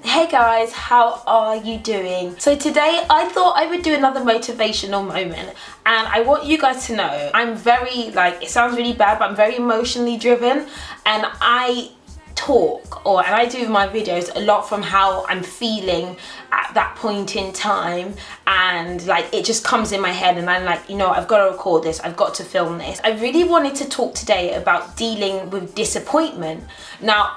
Hey guys, how are you doing? So today I thought I would do another motivational moment, and I want you guys to know I'm very, it sounds really bad, but I'm very emotionally driven, and I talk and I do my videos a lot from how I'm feeling at that point in time, and it just comes in my head and I'm like, I've got to record this, I've got to film this. I really wanted to talk today about dealing with disappointment. Now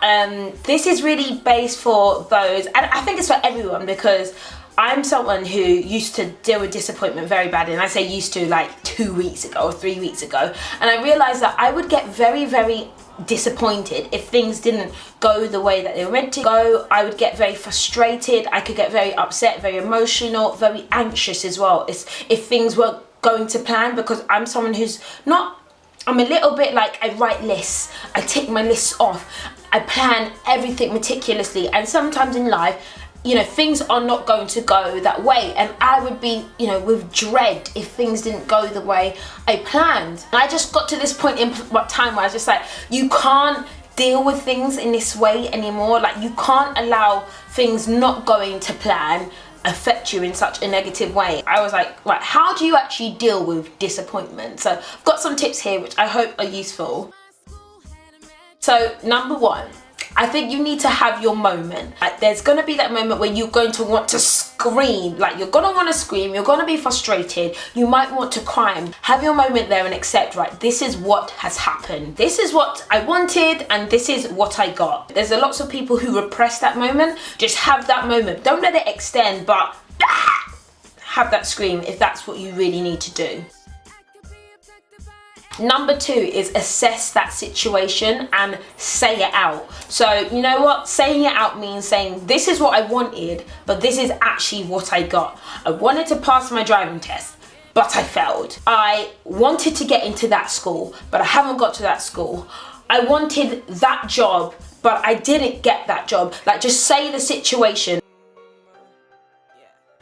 this is really based for those, and I think it's for everyone, because I'm someone who used to deal with disappointment very badly, and I say used to 2 weeks ago or 3 weeks ago, and I realized that I would get very, very disappointed if things didn't go the way that they were meant to go. I would get very frustrated, I could get very upset, very emotional, very anxious as well if things weren't going to plan, because I'm someone who's not, I'm a little bit I write lists, I tick my lists off, I plan everything meticulously, and sometimes in life things are not going to go that way, and I would be, with dread if things didn't go the way I planned. And I just got to this point in time where I was just like, you can't deal with things in this way anymore. You can't allow things not going to plan affect you in such a negative way. I was like, right, how do you actually deal with disappointment? So I've got some tips here which I hope are useful. So number one, I think you need to have your moment. There's going to be that moment where you're going to want to scream. You're going to want to scream, you're going to be frustrated, you might want to cry. Have your moment there and accept, right, this is what has happened. This is what I wanted and this is what I got. There's lots of people who repress that moment. Just have that moment. Don't let it extend, but have that scream if that's what you really need to do. Number two is assess that situation and say it out. So you know what, saying it out means saying, this is what I wanted, but this is actually what I got. I wanted to pass my driving test, but I failed. I wanted to get into that school, but I haven't got to that school. I wanted that job, but I didn't get that job. Just say the situation.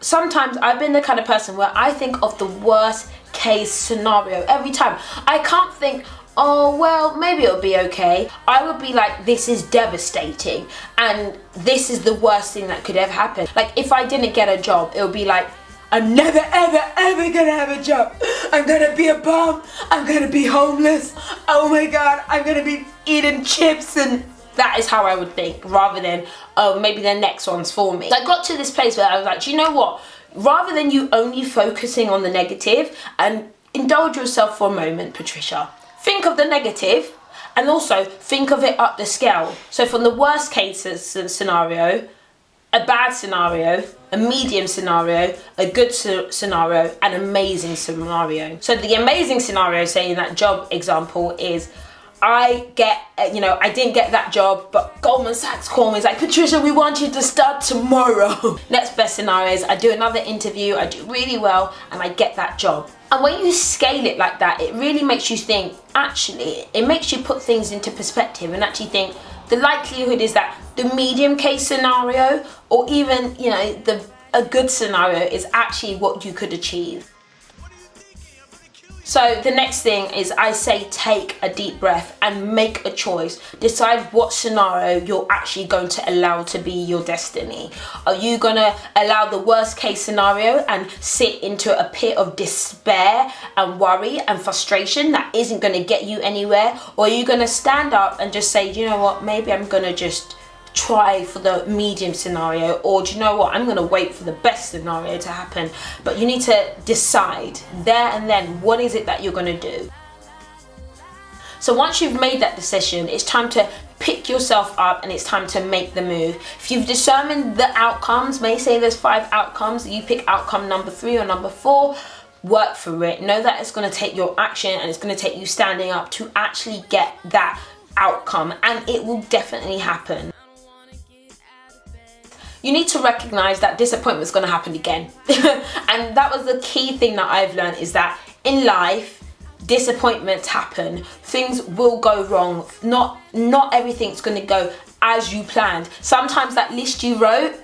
Sometimes I've been the kind of person where I think of the worst case scenario every time. I can't think, oh well, maybe it'll be okay. I would be like, this is devastating and this is the worst thing that could ever happen. If I didn't get a job, it would be like, I'm never ever gonna have a job. I'm gonna be a bum, I'm gonna be homeless, oh my god, I'm gonna be eating chips. And that is how I would think, rather than, oh, maybe the next one's for me. So I got to this place where I was like, do you know what? Rather than you only focusing on the negative, and indulge yourself for a moment, Patricia. Think of the negative and also think of it up the scale. So from the worst case scenario, a bad scenario, a medium scenario, a good scenario, an amazing scenario. So the amazing scenario, say in that job example, is I didn't get that job, but Goldman Sachs called me. It's like, Patricia, we want you to start tomorrow. Next best scenario is I do another interview, I do really well, and I get that job. And when you scale it like that, it really makes you think, actually, it makes you put things into perspective and actually think the likelihood is that the medium case scenario, or even, a good scenario is actually what you could achieve. So the next thing is, I say, take a deep breath and make a choice. Decide what scenario you're actually going to allow to be your destiny. Are you going to allow the worst case scenario and sit into a pit of despair and worry and frustration that isn't going to get you anywhere? Or are you going to stand up and just say, you know what, maybe I'm going to just try for the medium scenario, or do you know what, I'm going to wait for the best scenario to happen. But you need to decide there and then, what is it that you're going to do? So once you've made that decision, it's time to pick yourself up and it's time to make the move. If you've determined the outcomes, may say there's 5 outcomes, you pick outcome number 3 or number 4, work for it. Know that it's going to take your action and it's going to take you standing up to actually get that outcome, and it will definitely happen. You need to recognize that disappointment is going to happen again. And that was the key thing that I've learned, is that in life, disappointments happen. Things will go wrong. Not everything's going to go as you planned. Sometimes that list you wrote,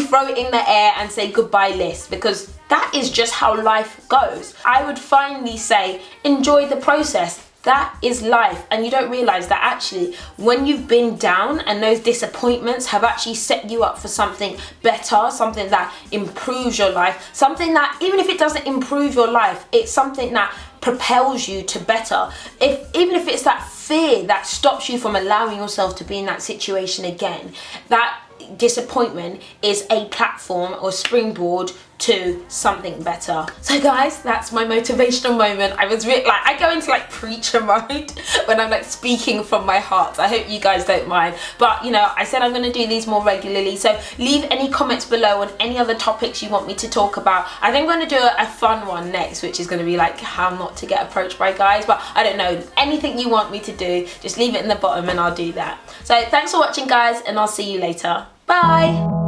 throw it in the air and say goodbye list, because that is just how life goes. I would finally say, enjoy the process. That is life. And you don't realize that actually when you've been down and those disappointments have actually set you up for something better, something that improves your life, something that even if it doesn't improve your life, it's something that propels you to better. Even if it's that fear that stops you from allowing yourself to be in that situation again, that disappointment is a platform or springboard to something better. So guys, that's my motivational moment. I was really I go into like preacher mode when I'm like speaking from my heart. I hope you guys don't mind, but you know, I said I'm going to do these more regularly, so leave any comments below on any other topics you want me to talk about. I think I'm going to do a fun one next, which is going to be like how not to get approached by guys, but I don't know, anything you want me to do, just leave it in the bottom and I'll do that. So thanks for watching guys, and I'll see you later. Bye.